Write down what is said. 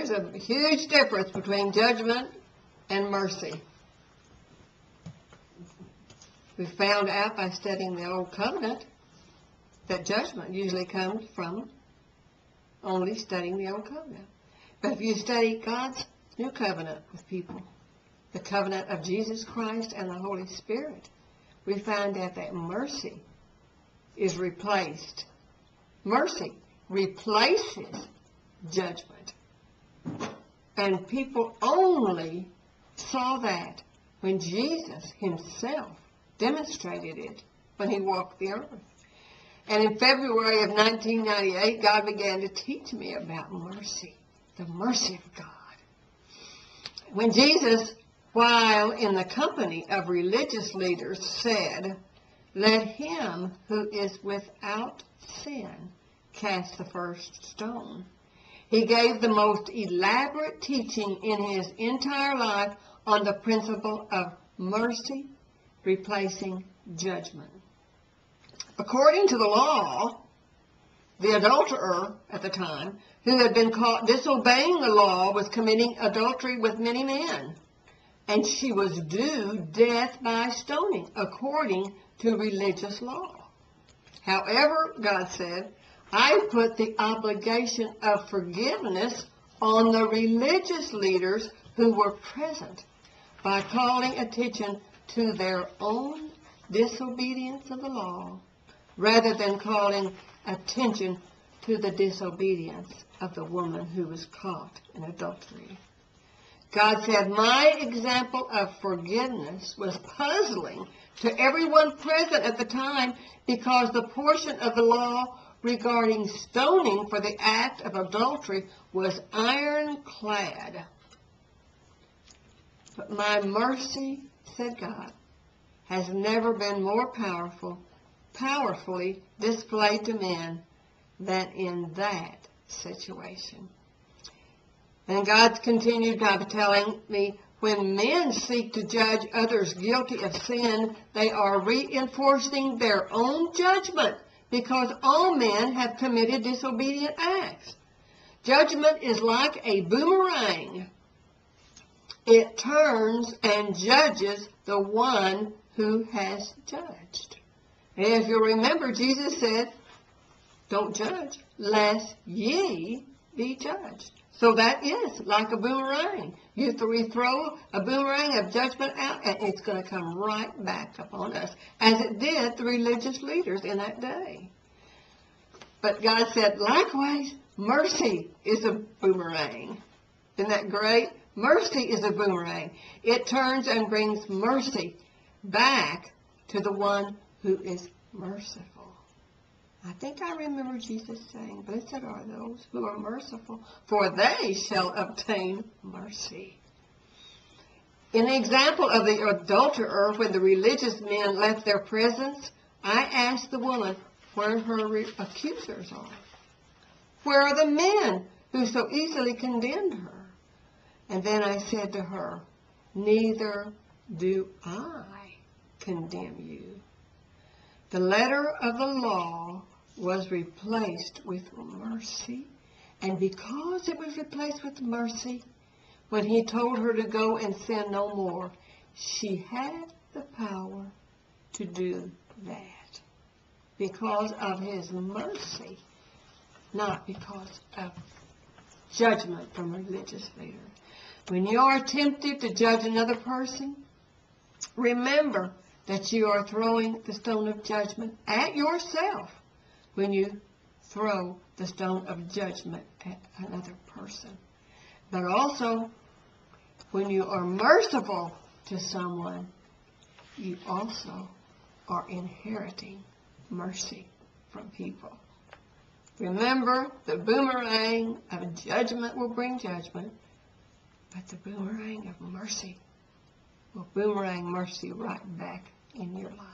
There's a huge difference between judgment and mercy. We found out by studying the Old Covenant that judgment usually comes from only studying the Old Covenant. But if you study God's New Covenant with people, the covenant of Jesus Christ and the Holy Spirit, we find out that mercy is replaced. Mercy replaces judgment. And people only saw that when Jesus himself demonstrated it when he walked the earth. And in February of 1998, God began to teach me about mercy, the mercy of God. When Jesus, while in the company of religious leaders, said, "Let him who is without sin cast the first stone," he gave the most elaborate teaching in his entire life on the principle of mercy replacing judgment. According to the law, the adulterer at the time, who had been caught disobeying the law, was committing adultery with many men, and she was due death by stoning, according to religious law. However, God said, I put the obligation of forgiveness on the religious leaders who were present by calling attention to their own disobedience of the law, rather than calling attention to the disobedience of the woman who was caught in adultery. God said, my example of forgiveness was puzzling to everyone present at the time because the portion of the law regarding stoning for the act of adultery was ironclad. But my mercy, said God, has never been more powerfully displayed to men than in that situation. And God continued by telling me, when men seek to judge others guilty of sin, they are reinforcing their own judgment because all men have committed disobedient acts. Judgment is like a boomerang. It turns and judges the one who has judged. And if you remember, Jesus said, don't judge, lest ye be judged. So that is like a boomerang. You throw a boomerang of judgment out, and it's going to come right back upon us, as it did the religious leaders in that day. But God said, likewise, mercy is a boomerang. Isn't that great? Mercy is a boomerang. It turns and brings mercy back to the one who is merciful. I think I remember Jesus saying, blessed are those who are merciful, for they shall obtain mercy. In the example of the adulterer, when the religious men left their presence, I asked the woman where her accusers are. Where are the men who so easily condemned her? And then I said to her, neither do I condemn you. The letter of the law was replaced with mercy, and because it was replaced with mercy, when he told her to go and sin no more, she had the power to do that because of his mercy, not because of judgment from religious leaders. When you are tempted to judge another person, remember that you are throwing the stone of judgment at yourself when you throw the stone of judgment at another person. But also, when you are merciful to someone, you also are inheriting mercy from people. Remember, the boomerang of judgment will bring judgment, but the boomerang of mercy will boomerang mercy right back in your life.